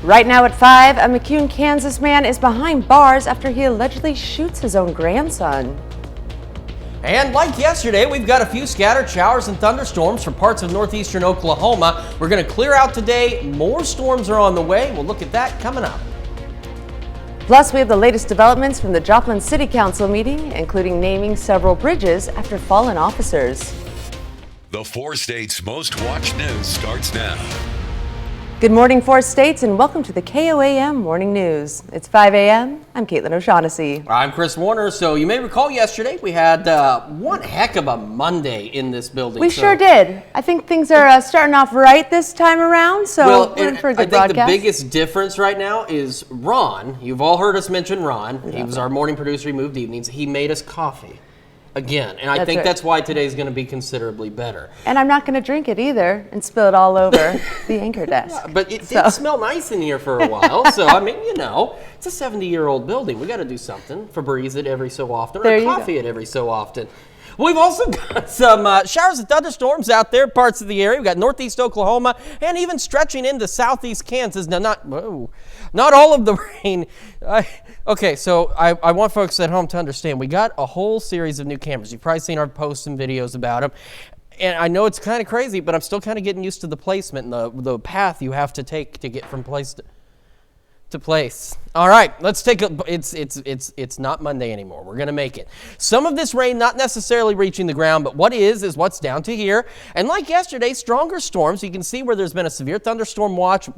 Right now at 5, a McCune, Kansas man is behind bars after he allegedly shoots his own grandson. And like yesterday, we've got a few scattered showers and thunderstorms for parts of northeastern Oklahoma. We're going to clear out today. More storms are on the way. We'll look at that coming up. Plus, we have the latest developments from the Joplin City Council meeting, including naming several bridges after fallen officers. The 4 states' most watched news starts now. Good morning, 4 states, and welcome to the KOAM Morning News. It's 5 a.m. I'm Caitlin O'Shaughnessy. I'm Chris Warner. So you may recall yesterday we had one heck of a Monday in this building. We sure did. I think things are starting off right this time around, so we're in for a good broadcast. I think the biggest difference right now is Ron. You've all heard us mention Ron. He was our morning producer. He moved evenings. He made us coffee. Again, and I think that's why today's going to be considerably better. And I'm not going to drink it either and spill it all over the anchor desk. Yeah, but it did smell nice in here for a while. So, I mean, you know, it's a 70-year-old building. We got to do something. Febreze it every so often, or coffee it every so often. We've also got some showers and thunderstorms out there, parts of the area. We've got northeast Oklahoma and even stretching into southeast Kansas. Now, not all of the rain. Okay, so I want folks at home to understand. We got a whole series of new cameras. You've probably seen our posts and videos about them. And I know it's kind of crazy, but I'm still kind of getting used to the placement and the path you have to take to get from place to place. All right, let's take a. It's not Monday anymore. We're gonna make it. Some of this rain not necessarily reaching the ground, but what is what's down to here. And like yesterday, stronger storms. You can see where there's been a severe thunderstorm watch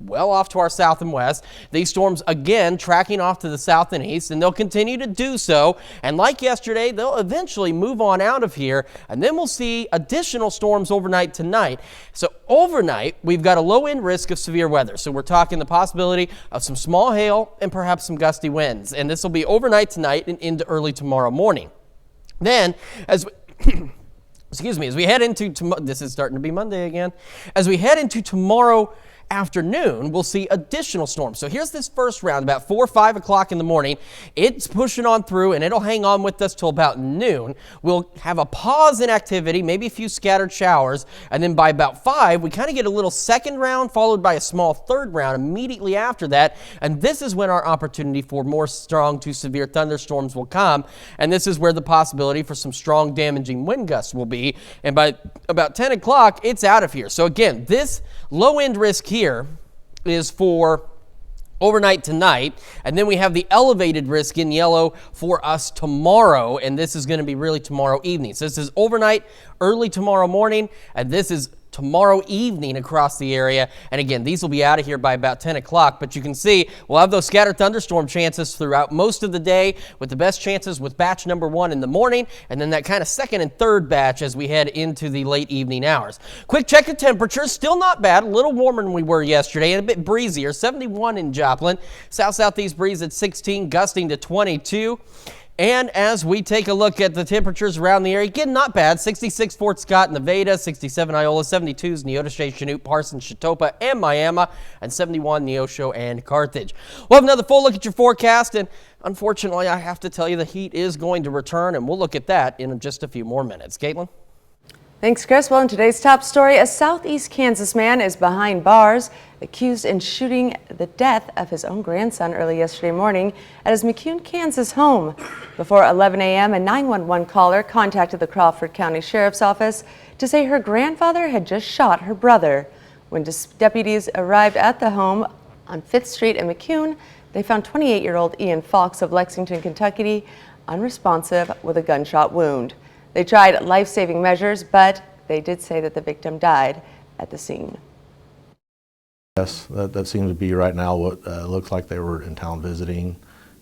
well off to our south and west. These storms again tracking off to the south and east, and they'll continue to do so. And like yesterday, they'll eventually move on out of here, and then we'll see additional storms overnight tonight. So overnight, we've got a low end risk of severe weather. So we're talking the possibility of some small hail and perhaps some gusty winds. And this will be overnight tonight and into early tomorrow morning. Then, as we head into this is starting to be Monday again. As we head into tomorrow afternoon, we'll see additional storms. So here's this first round, about 4 or 5 o'clock in the morning. It's pushing on through, and it'll hang on with us till about noon. We'll have a pause in activity, maybe a few scattered showers, and then by about 5, we kind of get a little second round, followed by a small third round immediately after that, and this is when our opportunity for more strong to severe thunderstorms will come, and this is where the possibility for some strong damaging wind gusts will be, and by about 10 o'clock, it's out of here. So again, this low-end risk here is for overnight tonight, and then we have the elevated risk in yellow for us tomorrow, and this is going to be really tomorrow evening. So this is overnight, early tomorrow morning, and this is tomorrow evening across the area. And again, these will be out of here by about 10 o'clock, but you can see we'll have those scattered thunderstorm chances throughout most of the day, with the best chances with batch number 1 in the morning, and then that kind of second and third batch as we head into the late evening hours. Quick check of temperatures, still not bad, a little warmer than we were yesterday and a bit breezier. 71 in Joplin, south-southeast breeze at 16, gusting to 22. And as we take a look at the temperatures around the area, again, not bad. 66 Fort Scott, Nevada, 67 Iola, 72s Neodesha, Chanute, Parsons, Chitopa, and Miami, and 71 Neosho and Carthage. We'll have another full look at your forecast, and unfortunately, I have to tell you the heat is going to return, and we'll look at that in just a few more minutes. Caitlin? Thanks, Chris. Well, in today's top story, a southeast Kansas man is behind bars, accused in shooting the death of his own grandson early yesterday morning at his McCune, Kansas home. Before 11 a.m., a 911 caller contacted the Crawford County Sheriff's Office to say her grandfather had just shot her brother. When deputies arrived at the home on 5th Street in McCune, they found 28-year-old Ian Fox of Lexington, Kentucky, unresponsive with a gunshot wound. They tried life-saving measures, but they did say that the victim died at the scene. Yes, that seems to be right now what looks like they were in town visiting,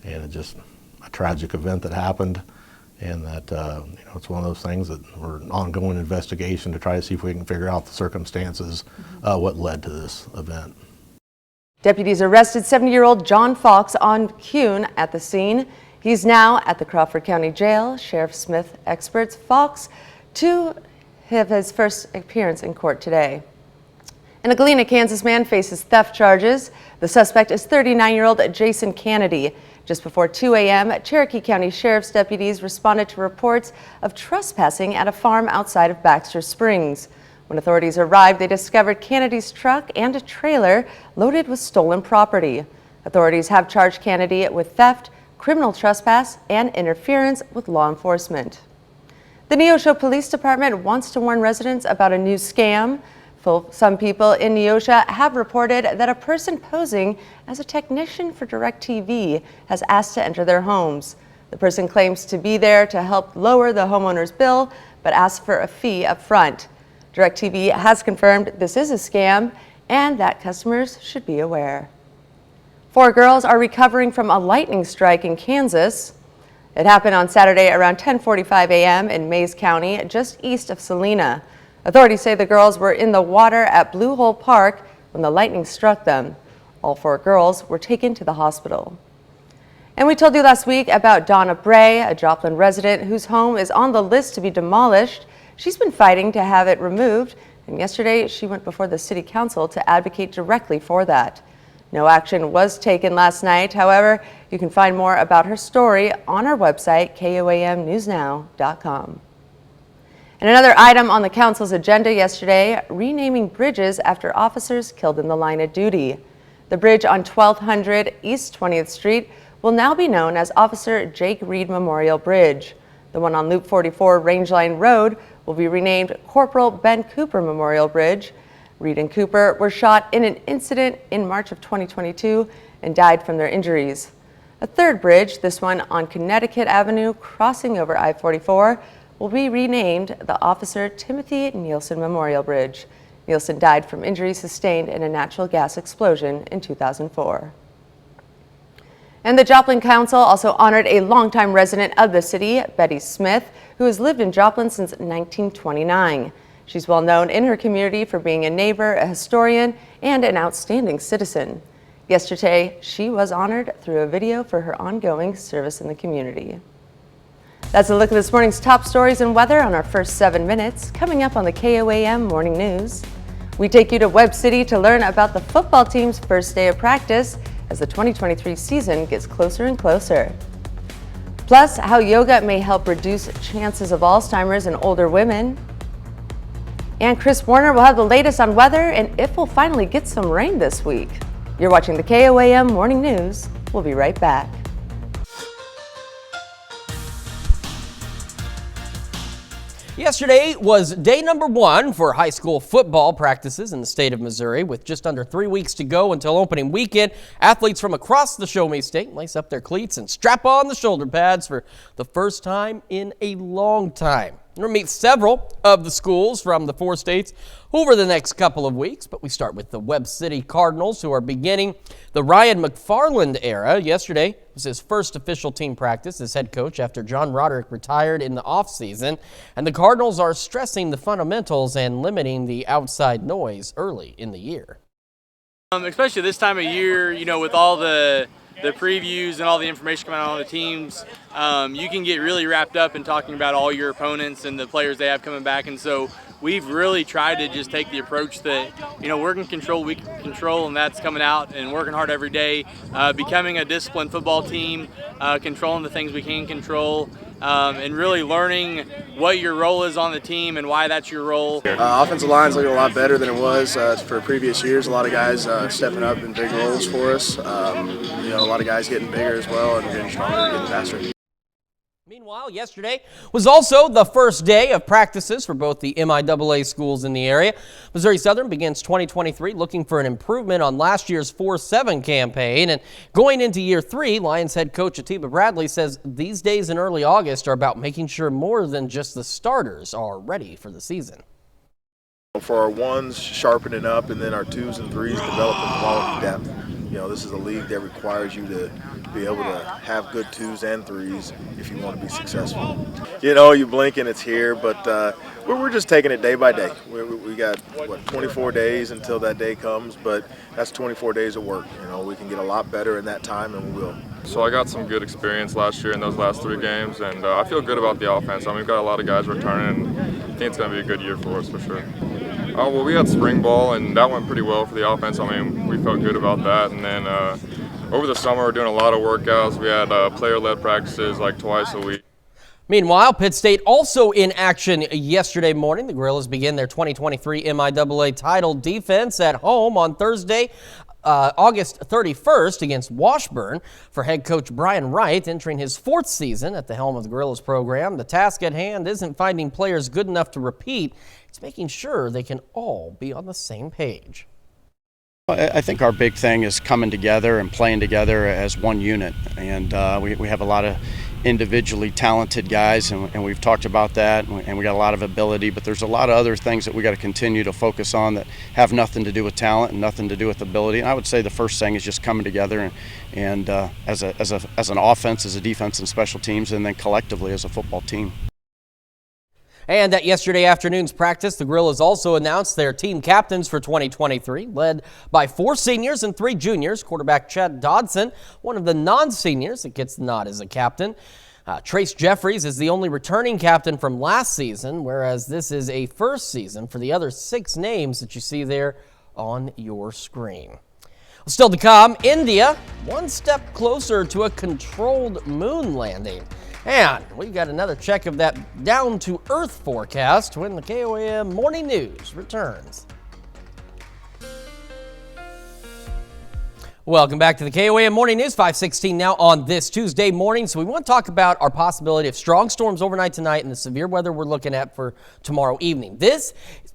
and it's just a tragic event that happened, and that it's one of those things that we're an ongoing investigation to try to see if we can figure out the circumstances, what led to this event. Deputies arrested 70-year-old John Fox on Kuhn at the scene. He's now at the Crawford County Jail. Sheriff Smith experts Fox to have his first appearance in court today. And a Galena, Kansas man faces theft charges. The suspect is 39-year-old Jason Kennedy. Just before 2 a.m., Cherokee County Sheriff's deputies responded to reports of trespassing at a farm outside of Baxter Springs. When authorities arrived, they discovered Kennedy's truck and a trailer loaded with stolen property. Authorities have charged Kennedy with theft, criminal trespass, and interference with law enforcement. The Neosho Police Department wants to warn residents about a new scam. Some people in Neosho have reported that a person posing as a technician for DirecTV has asked to enter their homes. The person claims to be there to help lower the homeowner's bill, but asks for a fee up front. DirecTV has confirmed this is a scam and that customers should be aware. 4 girls are recovering from a lightning strike in Kansas. It happened on Saturday around 10:45 a.m. in Mays County, just east of Salina. Authorities say the girls were in the water at Blue Hole Park when the lightning struck them. All 4 girls were taken to the hospital. And we told you last week about Donna Bray, a Joplin resident whose home is on the list to be demolished. She's been fighting to have it removed, and yesterday she went before the city council to advocate directly for that. No action was taken last night. However, you can find more about her story on our website, KOAMnewsnow.com. And another item on the council's agenda yesterday, renaming bridges after officers killed in the line of duty. The bridge on 1200 East 20th Street will now be known as Officer Jake Reed Memorial Bridge. The one on Loop 44 Rangeline Road will be renamed Corporal Ben Cooper Memorial Bridge. Reed and Cooper were shot in an incident in March of 2022 and died from their injuries. A third bridge, this one on Connecticut Avenue crossing over I-44, will be renamed the Officer Timothy Nielsen Memorial Bridge. Nielsen died from injuries sustained in a natural gas explosion in 2004. And the Joplin Council also honored a longtime resident of the city, Betty Smith, who has lived in Joplin since 1929. She's well known in her community for being a neighbor, a historian, and an outstanding citizen. Yesterday, she was honored through a video for her ongoing service in the community. That's a look at this morning's top stories and weather on our first 7 minutes. Coming up on the KOAM Morning News, we take you to Webb City to learn about the football team's first day of practice as the 2023 season gets closer and closer. Plus, how yoga may help reduce chances of Alzheimer's in older women. And Chris Warner will have the latest on weather and if we'll finally get some rain this week. You're watching the KOAM Morning News. We'll be right back. Yesterday was day number 1 for high school football practices in the state of Missouri. With just under 3 weeks to go until opening weekend, athletes from across the Show Me State lace up their cleats and strap on the shoulder pads for the first time in a long time. We'll meet several of the schools from the 4 states over the next couple of weeks, but we start with the Webb City Cardinals, who are beginning the Ryan McFarland era. Yesterday was his first official team practice as head coach after John Roderick retired in the offseason, and the Cardinals are stressing the fundamentals and limiting the outside noise early in the year. Especially this time of year, you know, with all the previews and all the information coming out on the teams, you can get really wrapped up in talking about all your opponents and the players they have coming back. And so we've really tried to just take the approach that, you know, we're in control, we can control, and that's coming out and working hard every day, becoming a disciplined football team, controlling the things we can control, and really learning what your role is on the team and why that's your role. Offensive line's looking a lot better than it was for previous years. A lot of guys stepping up in big roles for us. You know, a lot of guys getting bigger as well and getting stronger, getting faster. Meanwhile, yesterday was also the first day of practices for both the MIAA schools in the area. Missouri Southern begins 2023 looking for an improvement on last year's 4-7 campaign. And going into year 3, Lions head coach Atiba Bradley says these days in early August are about making sure more than just the starters are ready for the season. For our 1s, sharpening up, and then our 2s and 3s, developing quality depth. You know, this is a league that requires you to be able to have good 2s and 3s if you want to be successful. You know, you blink and it's here, but we're just taking it day by day. We got, 24 days until that day comes, but that's 24 days of work. You know, we can get a lot better in that time, and we will. So I got some good experience last year in those last 3 games, and I feel good about the offense. I mean, we've got a lot of guys returning, and I think it's going to be a good year for us for sure. Well, we had spring ball, and that went pretty well for the offense. I mean, we felt good about that. And then over the summer, we're doing a lot of workouts. We had player-led practices like twice a week. Meanwhile, Pitt State also in action yesterday morning. The Gorillas begin their 2023 MIAA title defense at home on Thursday, August 31st against Washburn. For head coach Brian Wright, entering his 4th season at the helm of the Gorillas program, the task at hand isn't finding players good enough to repeat. It's making sure they can all be on the same page. I think our big thing is coming together and playing together as one unit, and we have a lot of individually talented guys, and we've talked about that, and we got a lot of ability, but there's a lot of other things that we got to continue to focus on that have nothing to do with talent and nothing to do with ability. And I would say the first thing is just coming together and as an offense, as a defense, and special teams, and then collectively as a football team. And at yesterday afternoon's practice, the Gorillas also announced their team captains for 2023, led by 4 seniors and 3 juniors. Quarterback Chad Dodson, one of the non-seniors that gets the nod as a captain. Trace Jeffries is the only returning captain from last season, whereas this is a first season for the other 6 names that you see there on your screen. Still to come, India, one step closer to a controlled moon landing. And we've got another check of that down-to-earth forecast when the KOAM Morning News returns. Welcome back to the KOAM Morning News, 5:16 now on this Tuesday morning. So we want to talk about our possibility of strong storms overnight tonight and the severe weather we're looking at for tomorrow evening. This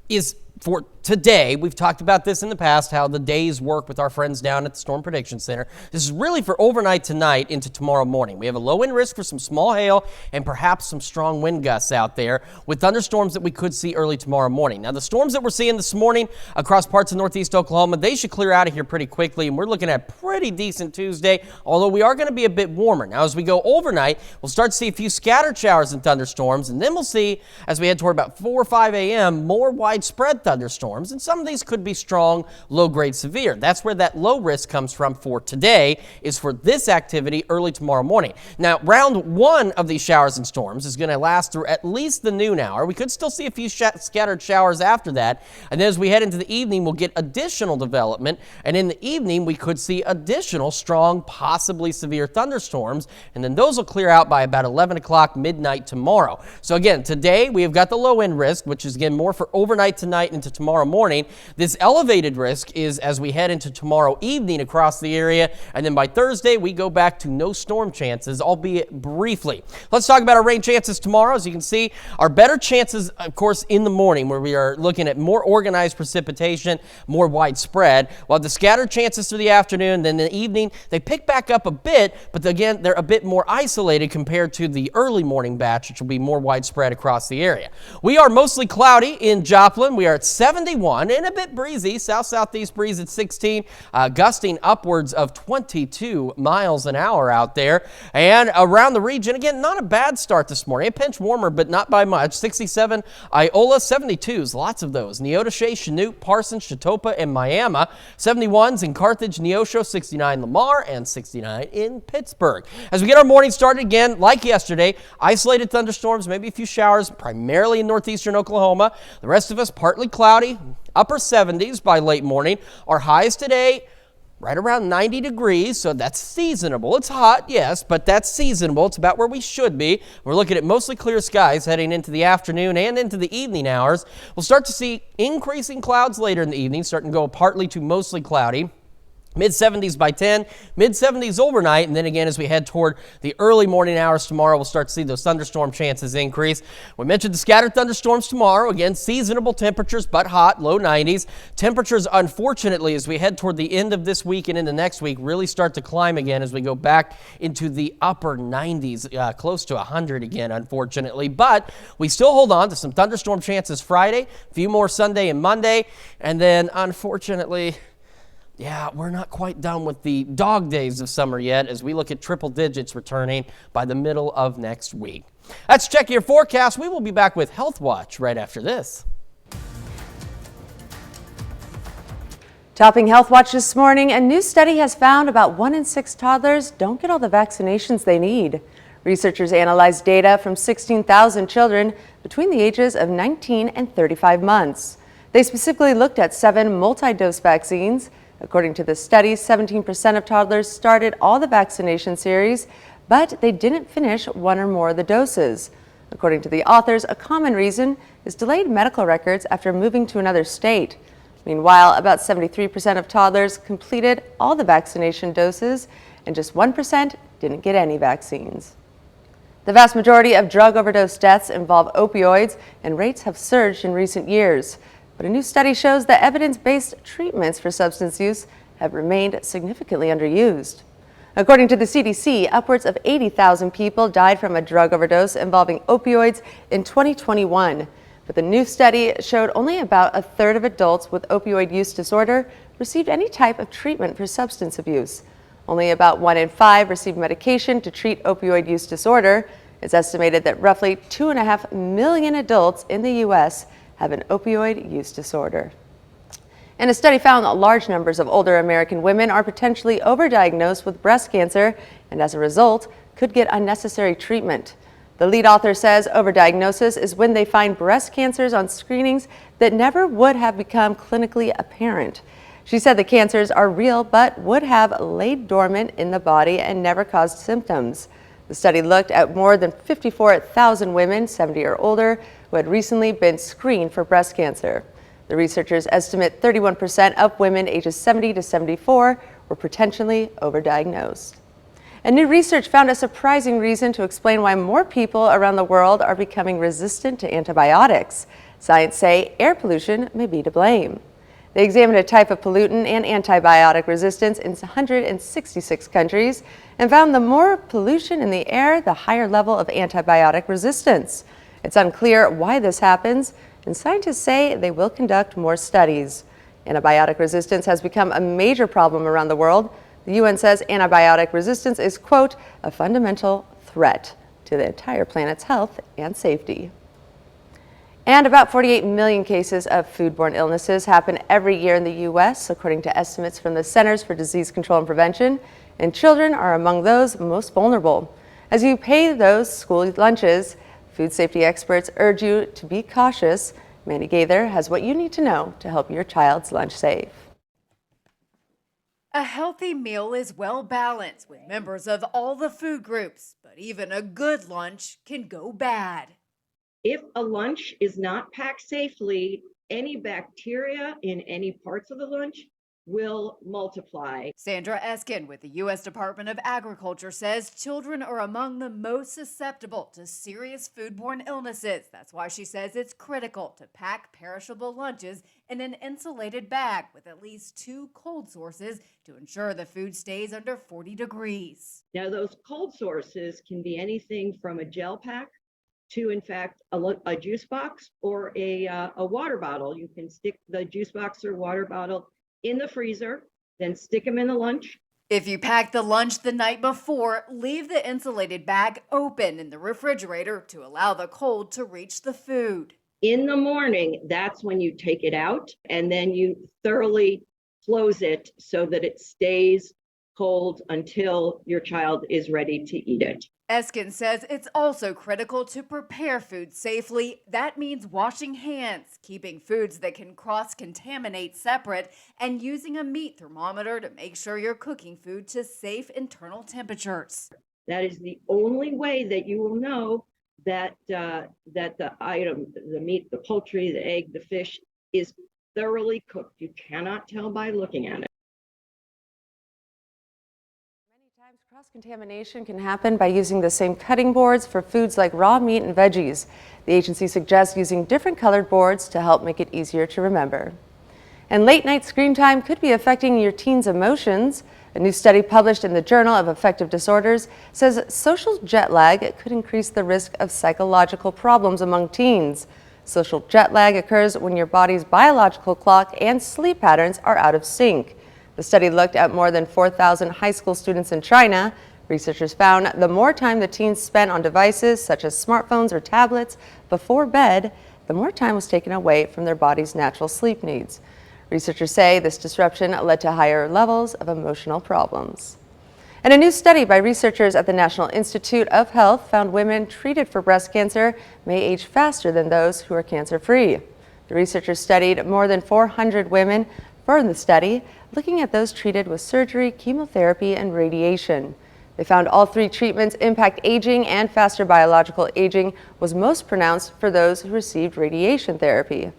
is for today. We've talked about this in the past, how the days work with our friends down at the Storm Prediction Center. This is really for overnight tonight into tomorrow morning. We have a low wind risk for some small hail and perhaps some strong wind gusts out there with thunderstorms that we could see early tomorrow morning. Now, the storms that we're seeing this morning across parts of northeast Oklahoma, they should clear out of here pretty quickly, and we're looking at pretty decent Tuesday, although we are going to be a bit warmer. Now, as we go overnight, we'll start to see a few scattered showers and thunderstorms, and then we'll see, as we head toward about 4 or 5 a.m., more widespread thunderstorms, and some of these could be strong, low-grade severe. That's where that low risk comes from for today, is for this activity early tomorrow morning. Now, round 1 of these showers and storms is going to last through at least the noon hour. We could still see a few scattered showers after that, and then as we head into the evening, we'll get additional development, and in the evening, we could see additional strong, possibly severe thunderstorms, and then those will clear out by about 11 o'clock midnight tomorrow. So again, today, we have got the low-end risk, which is again more for overnight tonight into tomorrow morning. This elevated risk is as we head into tomorrow evening across the area, and then by Thursday we go back to no storm chances, albeit briefly. Let's talk about our rain chances tomorrow. As you can see, our better chances, of course, in the morning, where we are looking at more organized precipitation, more widespread, while the scattered chances through the afternoon, then the evening, they pick back up a bit, but again, they're a bit more isolated compared to the early morning batch, which will be more widespread across the area. We are mostly cloudy in Joplin. We are at 71 and a bit breezy, south-southeast breeze at 16, gusting upwards of 22 miles an hour out there. And around the region, again, not a bad start this morning. A pinch warmer, but not by much. 67 Iola, 72s, lots of those. Neodesha, Chanute, Parsons, Chatopa, and Miami. 71s in Carthage, Neosho, 69 Lamar, and 69 in Pittsburgh. As we get our morning started again, like yesterday, isolated thunderstorms, maybe a few showers, primarily in northeastern Oklahoma. The rest of us partly cloudy, upper 70s by late morning. Our highs today, right around 90 degrees, so that's seasonable. It's hot, yes, but that's seasonable. It's about where we should be. We're looking at mostly clear skies heading into the afternoon and into the evening hours. We'll start to see increasing clouds later in the evening, starting to go partly to mostly cloudy. Mid-70s by 10, mid-70s overnight, and then again as we head toward the early morning hours tomorrow, we'll start to see those thunderstorm chances increase. We mentioned the scattered thunderstorms tomorrow. Again, seasonable temperatures, but hot, low 90s. Temperatures, unfortunately, as we head toward the end of this week and into next week, really start to climb again as we go back into the upper 90s, close to 100 again, unfortunately. But we still hold on to some thunderstorm chances Friday, a few more Sunday and Monday, and then, unfortunately, yeah, we're not quite done with the dog days of summer yet as we look at triple digits returning by the middle of next week. Let's check your forecast. We will be back with Health Watch right after this. Topping Health Watch this morning, a new study has found about 1 in 6 toddlers don't get all the vaccinations they need. Researchers analyzed data from 16,000 children between the ages of 19 and 35 months. They specifically looked at 7 multi-dose vaccines. According to the study, 17% of toddlers started all the vaccination series, but they didn't finish 1 or more of the doses. According to the authors, a common reason is delayed medical records after moving to another state. Meanwhile, about 73% of toddlers completed all the vaccination doses, and just 1% didn't get any vaccines. The vast majority of drug overdose deaths involve opioids, and rates have surged in recent years. But a new study shows that evidence-based treatments for substance use have remained significantly underused. According to the CDC, upwards of 80,000 people died from a drug overdose involving opioids in 2021. But the new study showed only about a third of adults with opioid use disorder received any type of treatment for substance abuse. Only about 1 in 5 received medication to treat opioid use disorder. It's estimated that roughly 2.5 million adults in the U.S. have an opioid use disorder. And a study found that large numbers of older American women are potentially overdiagnosed with breast cancer and as a result could get unnecessary treatment. The lead author says overdiagnosis is when they find breast cancers on screenings that never would have become clinically apparent. She said the cancers are real but would have laid dormant in the body and never caused symptoms. The study looked at more than 54,000 women 70 or older who had recently been screened for breast cancer. The researchers estimate 31% of women ages 70 to 74 were potentially overdiagnosed. And new research found a surprising reason to explain why more people around the world are becoming resistant to antibiotics. Science say air pollution may be to blame. They examined a type of pollutant and antibiotic resistance in 166 countries and found the more pollution in the air, the higher level of antibiotic resistance. It's unclear why this happens, and scientists say they will conduct more studies. Antibiotic resistance has become a major problem around the world. The UN says antibiotic resistance is, quote, a fundamental threat to the entire planet's health and safety. And about 48 million cases of foodborne illnesses happen every year in the U.S., according to estimates from the Centers for Disease Control and Prevention, and children are among those most vulnerable. As you pay those school lunches, food safety experts urge you to be cautious. Mandy Gaither has what you need to know to help your child's lunch safe. A healthy meal is well balanced with members of all the food groups, but even a good lunch can go bad. If a lunch is not packed safely, any bacteria in any parts of the lunch will multiply. Sandra Eskin with the U.S. Department of Agriculture says children are among the most susceptible to serious foodborne illnesses. That's why she says it's critical to pack perishable lunches in an insulated bag with at least 2 cold sources to ensure the food stays under 40 degrees. Now, those cold sources can be anything from a gel pack to, in fact, a juice box or a water bottle. You can stick the juice box or water bottle in the freezer, then stick them in the lunch. If you pack the lunch the night before, leave the insulated bag open in the refrigerator to allow the cold to reach the food. In the morning, that's when you take it out and then you thoroughly close it so that it stays cold until your child is ready to eat it. Eskin says it's also critical to prepare food safely. That means washing hands, keeping foods that can cross-contaminate separate, and using a meat thermometer to make sure you're cooking food to safe internal temperatures. That is the only way that you will know that the item, the meat, the poultry, the egg, the fish, is thoroughly cooked. You cannot tell by looking at it. Cross-contamination can happen by using the same cutting boards for foods like raw meat and veggies. The agency suggests using different colored boards to help make it easier to remember. And late night screen time could be affecting your teen's emotions. A new study published in the Journal of Affective Disorders says social jet lag could increase the risk of psychological problems among teens. Social jet lag occurs when your body's biological clock and sleep patterns are out of sync. The study looked at more than 4,000 high school students in China. Researchers found the more time the teens spent on devices such as smartphones or tablets before bed, the more time was taken away from their body's natural sleep needs. Researchers say this disruption led to higher levels of emotional problems. And a new study by researchers at the National Institute of Health found women treated for breast cancer may age faster than those who are cancer-free. The researchers studied more than 400 women for the study, looking at those treated with surgery, chemotherapy, and radiation. They found all 3 treatments impact aging, and faster biological aging was most pronounced for those who received radiation therapy.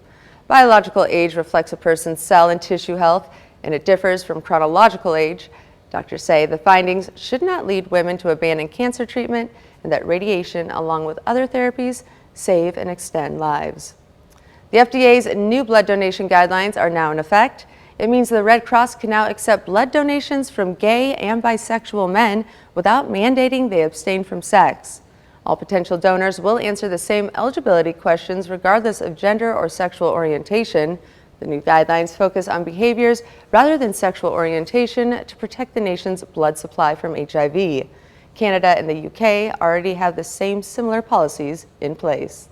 Biological age reflects a person's cell and tissue health, and it differs from chronological age. Doctors say the findings should not lead women to abandon cancer treatment, and that radiation, along with other therapies, save and extend lives. The FDA's new blood donation guidelines are now in effect. It means the Red Cross can now accept blood donations from gay and bisexual men without mandating they abstain from sex. All potential donors will answer the same eligibility questions regardless of gender or sexual orientation. The new guidelines focus on behaviors rather than sexual orientation to protect the nation's blood supply from HIV. Canada and the UK already have the same similar policies in place.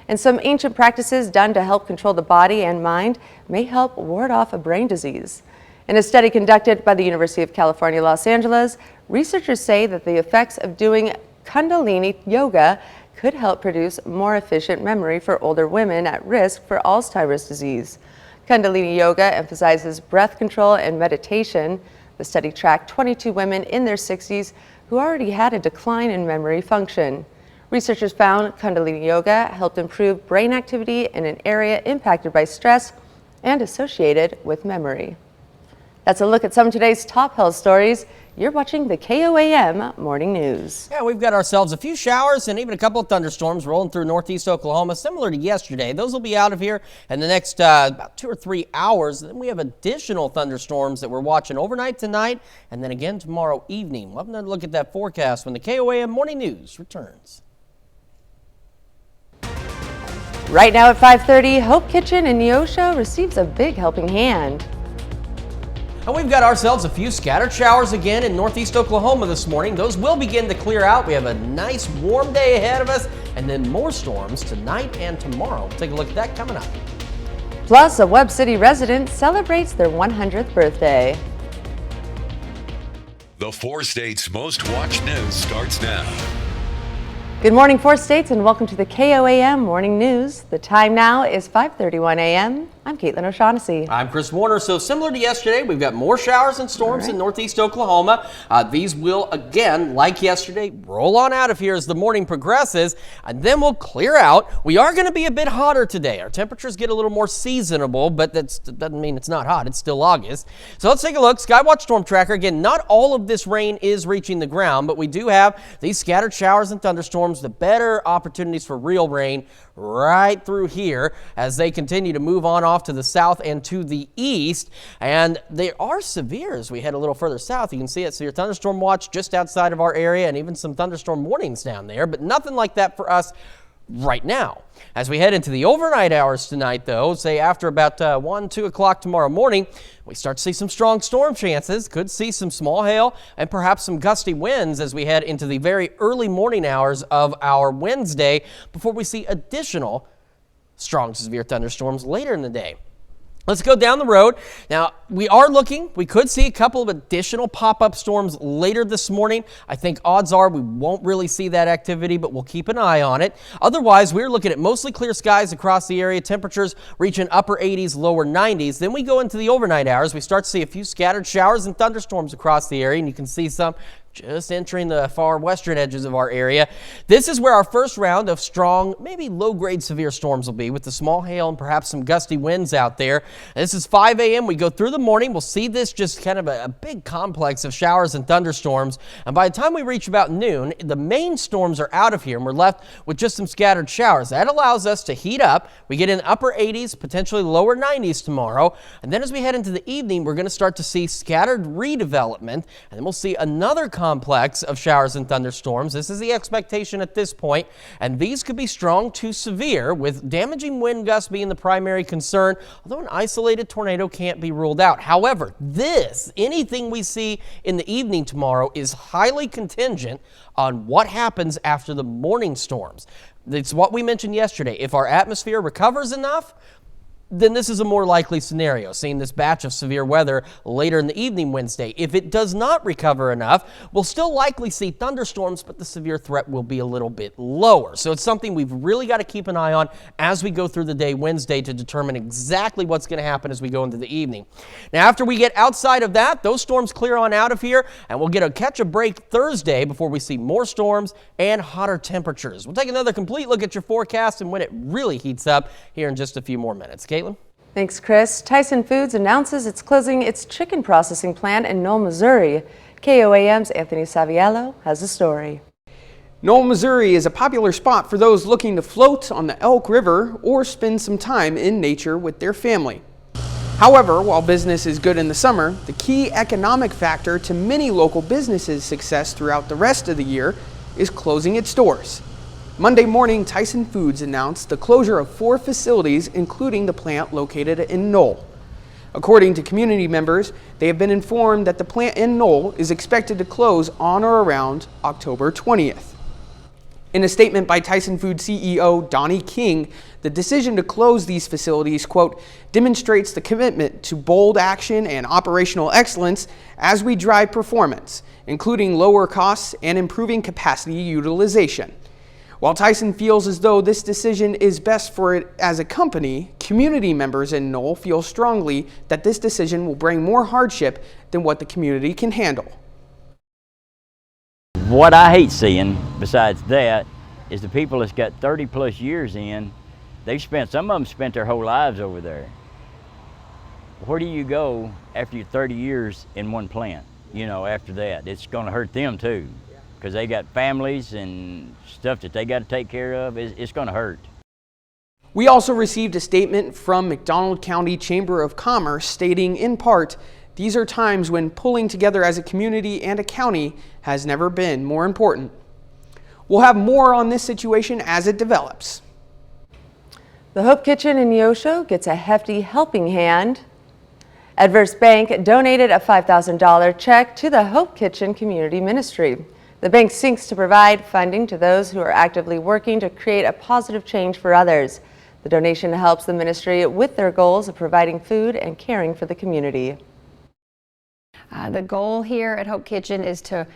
And some ancient practices done to help control the body and mind may help ward off a brain disease. In a study conducted by the University of California, Los Angeles, researchers say that the effects of doing Kundalini yoga could help produce more efficient memory for older women at risk for Alzheimer's disease. Kundalini yoga emphasizes breath control and meditation. The study tracked 22 women in their 60s who already had a decline in memory function. Researchers found Kundalini yoga helped improve brain activity in an area impacted by stress and associated with memory. That's a look at some of today's top health stories. You're watching the KOAM Morning News. Yeah, we've got ourselves a few showers and even a couple of thunderstorms rolling through northeast Oklahoma, similar to yesterday. Those will be out of here in the next about 2 or 3 hours. Then we have additional thunderstorms that we're watching overnight tonight and then again tomorrow evening. We'll have another look at that forecast when the KOAM Morning News returns. Right now at 5:30, Hope Kitchen in Neosho receives a big helping hand. And we've got ourselves a few scattered showers again in northeast Oklahoma this morning. Those will begin to clear out. We have a nice warm day ahead of us and then more storms tonight and tomorrow. We'll take a look at that coming up. Plus, a Webb City resident celebrates their 100th birthday. The 4 states' most watched news starts now. Good morning, 4 states, and welcome to the KOAM Morning News. The time now is 5:31 a.m. I'm Caitlin O'Shaughnessy. I'm Chris Warner. So similar to yesterday, we've got more showers and storms in northeast Oklahoma. These will, again, like yesterday, roll on out of here as the morning progresses, and then we'll clear out. We are going to be a bit hotter today. Our temperatures get a little more seasonable, but that doesn't mean it's not hot. It's still August. So let's take a look. Skywatch Storm Tracker. Again, not all of this rain is reaching the ground, but we do have these scattered showers and thunderstorms, the better opportunities for real rain right through here as they continue to move on off to the south and to the east, and they are severe as we head a little further south. You can see it. So your thunderstorm watch just outside of our area and even some thunderstorm warnings down there, but nothing like that for us right now. As we head into the overnight hours tonight, though, say after about 1, 2 o'clock tomorrow morning, we start to see some strong storm chances, could see some small hail and perhaps some gusty winds as we head into the very early morning hours of our Wednesday before we see additional strong to severe thunderstorms later in the day. Let's go down the road. Now, we could see a couple of additional pop-up storms later this morning. I think odds are we won't really see that activity, but we'll keep an eye on it. Otherwise, we're looking at mostly clear skies across the area, temperatures reaching upper 80s, lower 90s. Then we go into the overnight hours. We start to see a few scattered showers and thunderstorms across the area, and you can see some just entering the far western edges of our area. This is where our first round of strong, maybe low-grade severe storms will be, with the small hail and perhaps some gusty winds out there. This is 5 a.m. We go through the morning. We'll see this just kind of a big complex of showers and thunderstorms. And by the time we reach about noon, the main storms are out of here, and we're left with just some scattered showers. That allows us to heat up. We get in upper 80s, potentially lower 90s tomorrow. And then as we head into the evening, we're going to start to see scattered redevelopment, and then we'll see another complex of showers and thunderstorms. This is the expectation at this point, and these could be strong to severe, with damaging wind gusts being the primary concern, although an isolated tornado can't be ruled out. However, anything we see in the evening tomorrow is highly contingent on what happens after the morning storms. It's what we mentioned yesterday. If our atmosphere recovers enough, then this is a more likely scenario, seeing this batch of severe weather later in the evening Wednesday. If it does not recover enough, we'll still likely see thunderstorms, but the severe threat will be a little bit lower. So it's something we've really got to keep an eye on as we go through the day Wednesday to determine exactly what's going to happen as we go into the evening. Now, after we get outside of that, those storms clear on out of here, and we'll catch a break Thursday before we see more storms and hotter temperatures. We'll take another complete look at your forecast and when it really heats up here in just a few more minutes. Caitlin? Thanks, Chris. Tyson Foods announces it's closing its chicken processing plant in Knoll, Missouri. KOAM's Anthony Saviello has the story. Knoll, Missouri is a popular spot for those looking to float on the Elk River or spend some time in nature with their family. However, while business is good in the summer, the key economic factor to many local businesses' success throughout the rest of the year is closing its doors. Monday morning, Tyson Foods announced the closure of 4 facilities, including the plant located in Knoll. According to community members, they have been informed that the plant in Knoll is expected to close on or around October 20th. In a statement by Tyson Foods CEO Donnie King, the decision to close these facilities, quote, demonstrates the commitment to bold action and operational excellence as we drive performance, including lower costs and improving capacity utilization. While Tyson feels as though this decision is best for it as a company, community members in Knoll feel strongly that this decision will bring more hardship than what the community can handle. What I hate seeing, besides that, is the people that's got 30 plus years in, some of them spent their whole lives over there. Where do you go after your 30 years in one plant? You know, after that, it's gonna hurt them too, because they got families and stuff that they got to take care of. It's going to hurt. We also received a statement from McDonald County Chamber of Commerce stating in part, these are times when pulling together as a community and a county has never been more important. We'll have more on this situation as it develops. The Hope Kitchen in Neosho gets a hefty helping hand. Adverse Bank donated a $5,000 check to the Hope Kitchen Community Ministry. The bank seeks to provide funding to those who are actively working to create a positive change for others. The donation helps the ministry with their goals of providing food and caring for the community. The goal here at Hope Kitchen is to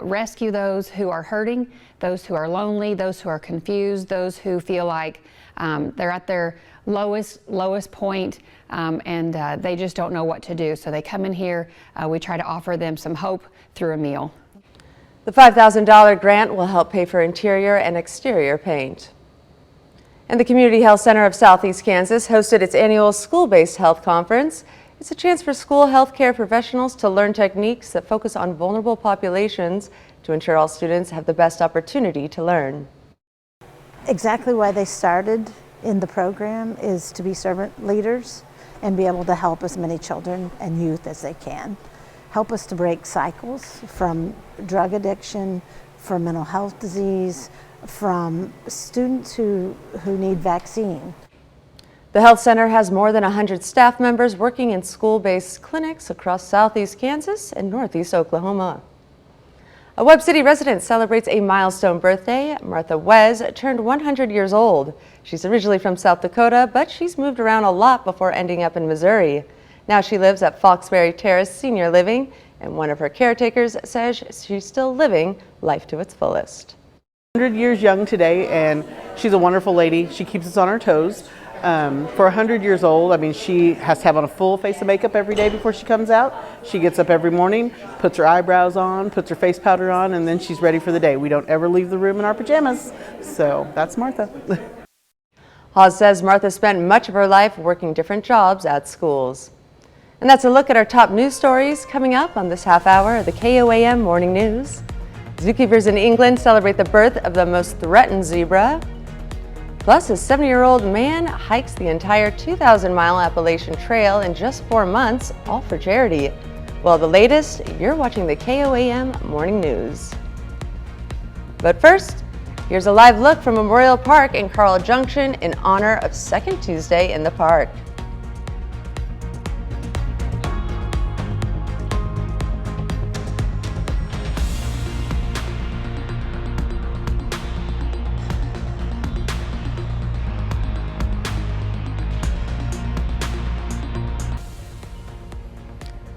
rescue those who are hurting, those who are lonely, those who are confused, those who feel like they're at their lowest point and they just don't know what to do. So they come in here, we try to offer them some hope through a meal. The $5,000 grant will help pay for interior and exterior paint. And the Community Health Center of Southeast Kansas hosted its annual school-based health conference. It's a chance for school health care professionals to learn techniques that focus on vulnerable populations to ensure all students have the best opportunity to learn. Exactly why they started in the program is to be servant leaders and be able to help as many children and youth as they can. Help us to break cycles from drug addiction, from mental health disease, from students who need vaccine. The health center has more than 100 staff members working in school-based clinics across southeast Kansas and northeast Oklahoma. A Webb City resident celebrates a milestone birthday. Martha Wes turned 100 years old. She's originally from South Dakota, but she's moved around a lot before ending up in Missouri. Now she lives at Foxbury Terrace Senior Living, and one of her caretakers says she's still living life to its fullest. 100 years young today, and she's a wonderful lady. She keeps us on our toes. For 100 years old, I mean, she has to have on a full face of makeup every day before she comes out. She gets up every morning, puts her eyebrows on, puts her face powder on, and then she's ready for the day. We don't ever leave the room in our pajamas. So that's Martha. Hawes says Martha spent much of her life working different jobs at schools. And that's a look at our top news stories coming up on this half hour of the KOAM Morning News. Zookeepers in England celebrate the birth of the most threatened zebra. Plus, a 70-year-old man hikes the entire 2,000-mile Appalachian Trail in just 4 months, all for charity. Well, the latest, you're watching the KOAM Morning News. But first, here's a live look from Memorial Park in Carl Junction in honor of Second Tuesday in the park.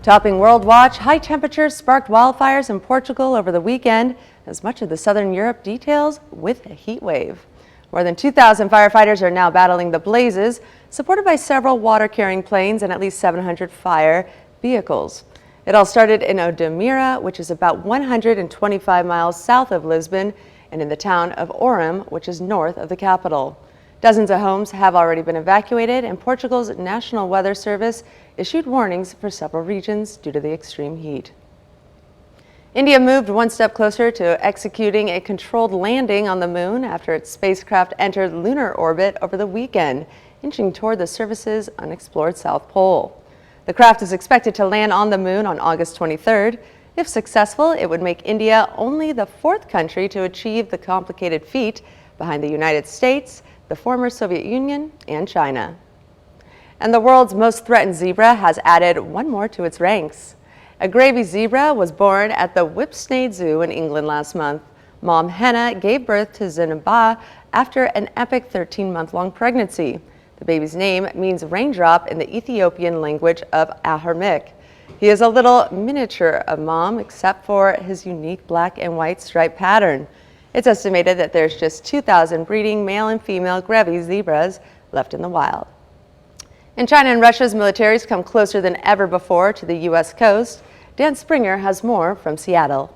Topping World Watch, high temperatures sparked wildfires in Portugal over the weekend as much of the southern Europe details with a heat wave. More than 2,000 firefighters are now battling the blazes, supported by several water-carrying planes and at least 700 fire vehicles. It all started in Odmira, which is about 125 miles south of Lisbon, and in the town of Oram, which is north of the capital. Dozens of homes have already been evacuated, and Portugal's National Weather Service issued warnings for several regions due to the extreme heat. India moved one step closer to executing a controlled landing on the moon after its spacecraft entered lunar orbit over the weekend, inching toward the service's unexplored South Pole. The craft is expected to land on the moon on August 23rd. If successful, it would make India only the fourth country to achieve the complicated feat, behind the United States, the former Soviet Union, and China. And the world's most threatened zebra has added one more to its ranks. A gravy zebra was born at the Whipsnade Zoo in England last month. Mom Henna gave birth to Zinaba after an epic 13-month-long pregnancy. The baby's name means raindrop in the Ethiopian language of Aramaic. He is a little miniature of Mom, except for his unique black and white stripe pattern. It's estimated that there's just 2,000 breeding male and female gravy zebras left in the wild. And China and Russia's militaries come closer than ever before to the U.S. coast. Dan Springer has more from Seattle.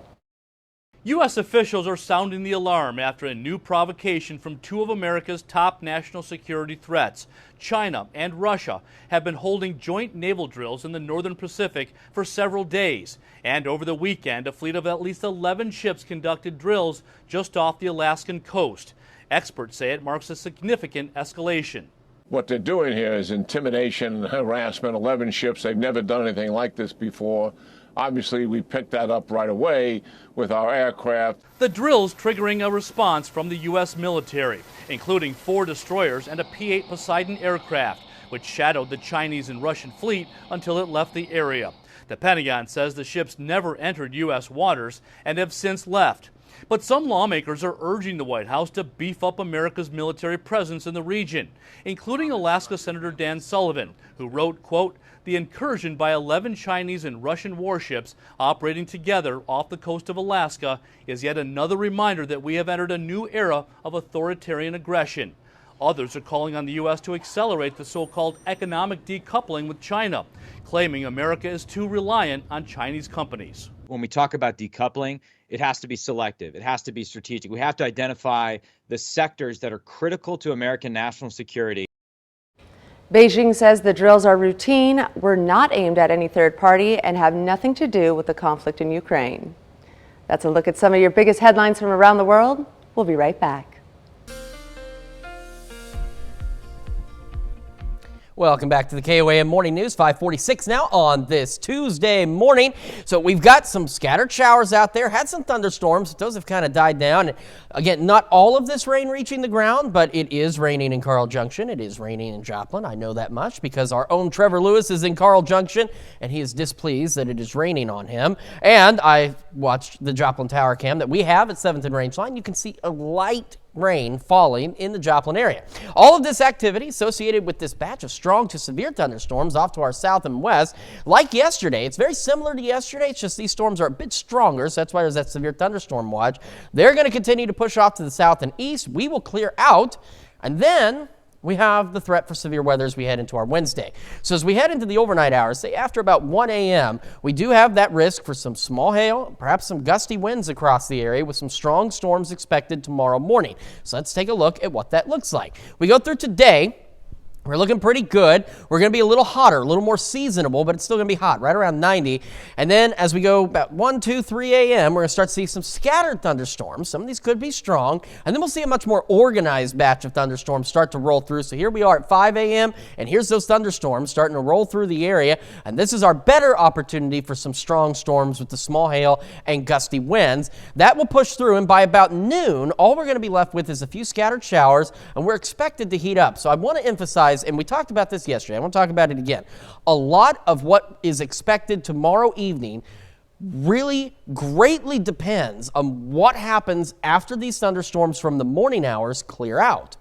U.S. officials are sounding the alarm after a new provocation from two of America's top national security threats. China and Russia have been holding joint naval drills in the northern Pacific for several days. And over the weekend, a fleet of at least 11 ships conducted drills just off the Alaskan coast. Experts say it marks a significant escalation. What they're doing here is intimidation, harassment, 11 ships. They've never done anything like this before. Obviously, we picked that up right away with our aircraft. The drills triggering a response from the U.S. military, including 4 destroyers and a P-8 Poseidon aircraft, which shadowed the Chinese and Russian fleet until it left the area. The Pentagon says the ships never entered U.S. waters and have since left. But some lawmakers are urging the White House to beef up America's military presence in the region, including Alaska Senator Dan Sullivan, who wrote, quote, "The incursion by 11 Chinese and Russian warships operating together off the coast of Alaska is yet another reminder that we have entered a new era of authoritarian aggression." Others are calling on the U.S. to accelerate the so-called economic decoupling with China, claiming America is too reliant on Chinese companies. When we talk about decoupling, it has to be selective. It has to be strategic. We have to identify the sectors that are critical to American national security. Beijing says the drills are routine, were not aimed at any third party, and have nothing to do with the conflict in Ukraine. That's a look at some of your biggest headlines from around the world. We'll be right back. Welcome back to the KOAM Morning News, 5:46 now on this Tuesday morning. So we've got some scattered showers out there, had some thunderstorms. Those have kind of died down. And again, not all of this rain reaching the ground, but it is raining in Carl Junction. It is raining in Joplin. I know that much because our own Trevor Lewis is in Carl Junction, and he is displeased that it is raining on him. And I watched the Joplin Tower Cam that we have at 7th and Rangeline. You can see a light rain falling in the Joplin area. All of this activity associated with this batch of strong to severe thunderstorms off to our south and west. Like yesterday, it's very similar to yesterday. It's just these storms are a bit stronger, so that's why there's that severe thunderstorm watch. They're going to continue to push off to the south and east. We will clear out, and then we have the threat for severe weather as we head into our Wednesday. So as we head into the overnight hours, say after about 1 a.m., we do have that risk for some small hail, perhaps some gusty winds across the area with some strong storms expected tomorrow morning. So let's take a look at what that looks like. We go through today. We're looking pretty good. We're going to be a little hotter, a little more seasonable, but it's still going to be hot, right around 90. And then as we go about 1, 2, 3 a.m., we're going to start to see some scattered thunderstorms. Some of these could be strong. And then we'll see a much more organized batch of thunderstorms start to roll through. So here we are at 5 a.m., and here's those thunderstorms starting to roll through the area. And this is our better opportunity for some strong storms with the small hail and gusty winds. That will push through, and by about noon, all we're going to be left with is a few scattered showers, and we're expected to heat up. So I want to emphasize, and we talked about this yesterday, I want to talk about it again. A lot of what is expected tomorrow evening really greatly depends on what happens after these thunderstorms from the morning hours clear out.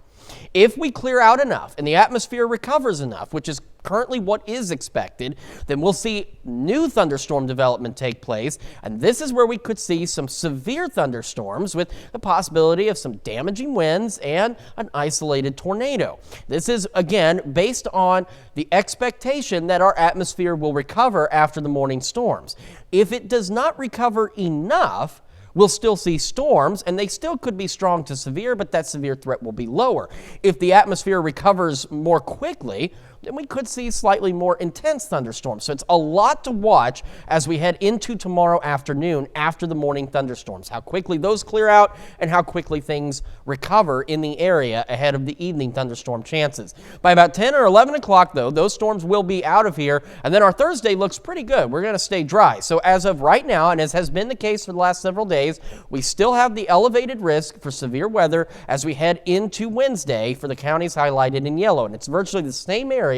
If we clear out enough and the atmosphere recovers enough, which is currently what is expected, then we'll see new thunderstorm development take place, and this is where we could see some severe thunderstorms with the possibility of some damaging winds and an isolated tornado. This is, again, based on the expectation that our atmosphere will recover after the morning storms. If it does not recover enough, we'll still see storms, and they still could be strong to severe, but that severe threat will be lower. If the atmosphere recovers more quickly, then we could see slightly more intense thunderstorms. So it's a lot to watch as we head into tomorrow afternoon after the morning thunderstorms, how quickly those clear out and how quickly things recover in the area ahead of the evening thunderstorm chances. By about 10 or 11 o'clock, though, those storms will be out of here, and then our Thursday looks pretty good. We're going to stay dry. So as of right now, and as has been the case for the last several days, we still have the elevated risk for severe weather as we head into Wednesday for the counties highlighted in yellow, and it's virtually the same areas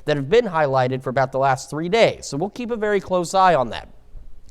that have been highlighted for about the last 3 days. So we'll keep a very close eye on that.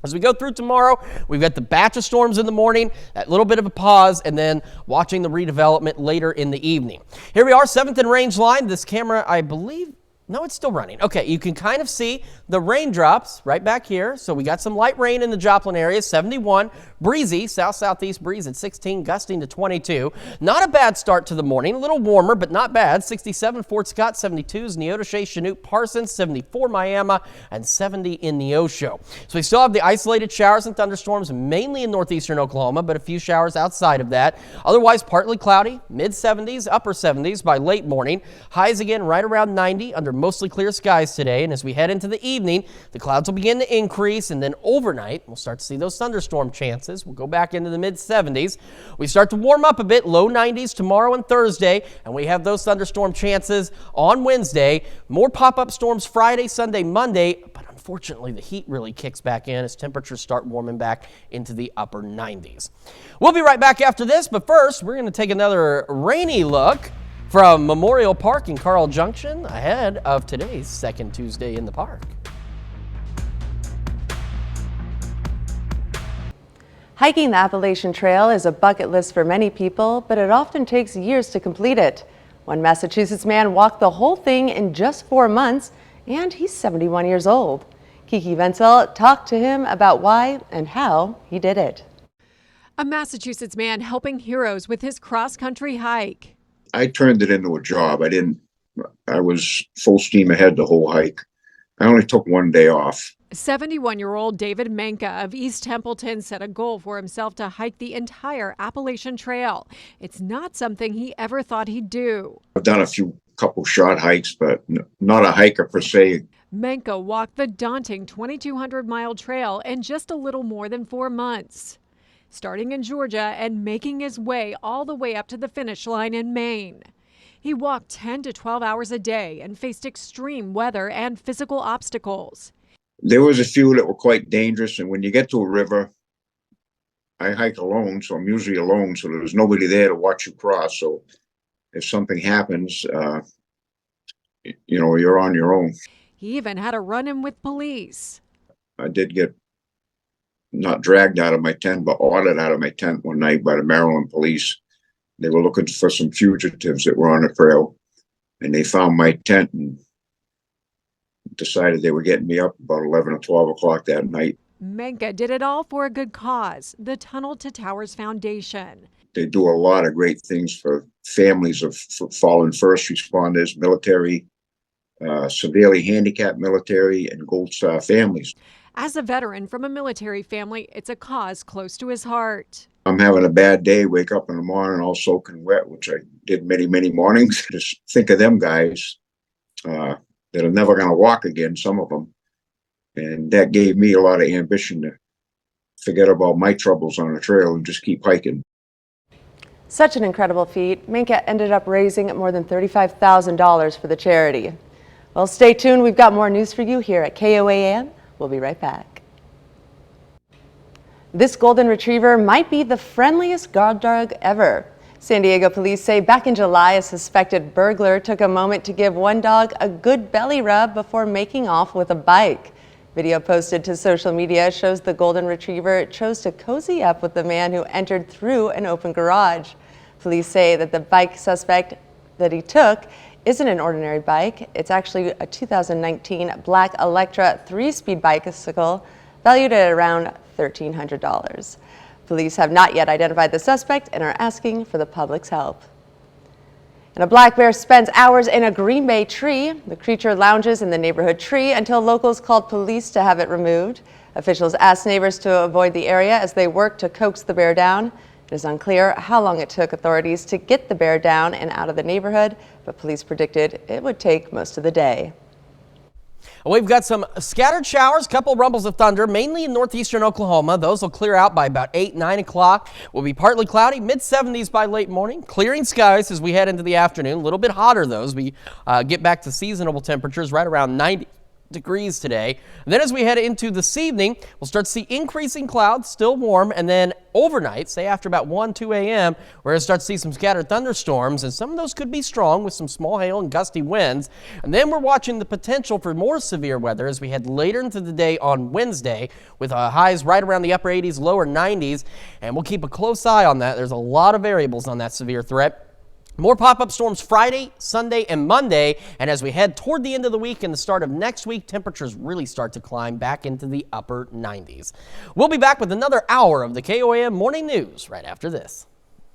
As we go through tomorrow, we've got the batch of storms in the morning, that little bit of a pause, and then watching the redevelopment later in the evening. Here we are, 7th and Range line. This camera, I believe, no, it's still running. Okay, you can kind of see the raindrops right back here. So we got some light rain in the Joplin area, 71. Breezy, south-southeast breeze at 16, gusting to 22. Not a bad start to the morning. A little warmer, but not bad. 67 Fort Scott, 72s, Neodesha, Chinook, Parsons, 74 Miami, and 70 in Neosho. So we still have the isolated showers and thunderstorms, mainly in northeastern Oklahoma, but a few showers outside of that. Otherwise, partly cloudy, mid-70s, upper 70s by late morning. Highs again right around 90 under mostly clear skies today. And as we head into the evening, the clouds will begin to increase, and then overnight, we'll start to see those thunderstorm chances. We'll go back into the mid-70s. We start to warm up a bit, low 90s tomorrow and Thursday, and we have those thunderstorm chances on Wednesday. More pop-up storms Friday, Sunday, Monday, but unfortunately the heat really kicks back in as temperatures start warming back into the upper 90s. We'll be right back after this, but first we're going to take another rainy look from Memorial Park in Carl Junction ahead of today's second Tuesday in the park. Hiking the Appalachian Trail is a bucket list for many people, but it often takes years to complete it. One Massachusetts man walked the whole thing in just 4 months, and he's 71 years old. Kiki Wenzel talked to him about why and how he did it. A Massachusetts man helping heroes with his cross-country hike. I turned it into a job. I was full steam ahead the whole hike. I only took one day off. 71-year-old David Menka of East Templeton set a goal for himself to hike the entire Appalachian Trail. It's not something he ever thought he'd do. I've done couple short hikes, but not a hiker per se. Menka walked the daunting 2,200-mile trail in just a little more than 4 months, starting in Georgia and making his way all the way up to the finish line in Maine. He walked 10 to 12 hours a day and faced extreme weather and physical obstacles. There was a few that were quite dangerous, and when you get to a river, I hike alone, so I'm usually alone, so there's nobody there to watch you cross. So if something happens, you're on your own. He even had a run-in with police. I did get not dragged out of my tent, but ordered out of my tent one night by the Maryland police. They were looking for some fugitives that were on the trail, and they found my tent and decided they were getting me up about 11 or 12 o'clock that night. Menka did it all for a good cause, the Tunnel to Towers Foundation. They do a lot of great things for families of fallen first responders, military, severely handicapped military, and Gold Star families. As a veteran from a military family, it's a cause close to his heart. I'm having a bad day, wake up in the morning all soaking wet, which I did many, many mornings. Just think of them guys that are never going to walk again, some of them. And that gave me a lot of ambition to forget about my troubles on the trail and just keep hiking. Such an incredible feat. Menka ended up raising more than $35,000 for the charity. Well, stay tuned. We've got more news for you here at KOAM. We'll be right back. This golden retriever might be the friendliest guard dog ever. San Diego police say back in July, a suspected burglar took a moment to give one dog a good belly rub before making off with a bike. Video posted to social media shows the golden retriever chose to cozy up with the man who entered through an open garage. Police say that the bike suspect that he took isn't an ordinary bike. It's actually a 2019 black Electra 3-speed bicycle valued at around $1,300. Police have not yet identified the suspect and are asking for the public's help. And a black bear spends hours in a Green Bay tree. The creature lounges in the neighborhood tree until locals called police to have it removed. Officials asked neighbors to avoid the area as they work to coax the bear down. It is unclear how long it took authorities to get the bear down and out of the neighborhood, but police predicted it would take most of the day. We've got some scattered showers, couple rumbles of thunder, mainly in northeastern Oklahoma. Those will clear out by about 8, 9 o'clock. Will be partly cloudy, mid-70s by late morning. Clearing skies as we head into the afternoon. A little bit hotter, though, as we get back to seasonable temperatures right around 90 degrees today. And then as we head into this evening, we'll start to see increasing clouds, still warm, and then overnight, say after about 1, 2 a.m., we're going to start to see some scattered thunderstorms, and some of those could be strong with some small hail and gusty winds. And then we're watching the potential for more severe weather as we head later into the day on Wednesday with highs right around the upper 80s, lower 90s, and we'll keep a close eye on that. There's a lot of variables on that severe threat. More pop-up storms Friday, Sunday, and Monday, and as we head toward the end of the week and the start of next week, temperatures really start to climb back into the upper 90s. We'll be back with another hour of the KOAM Morning News right after this.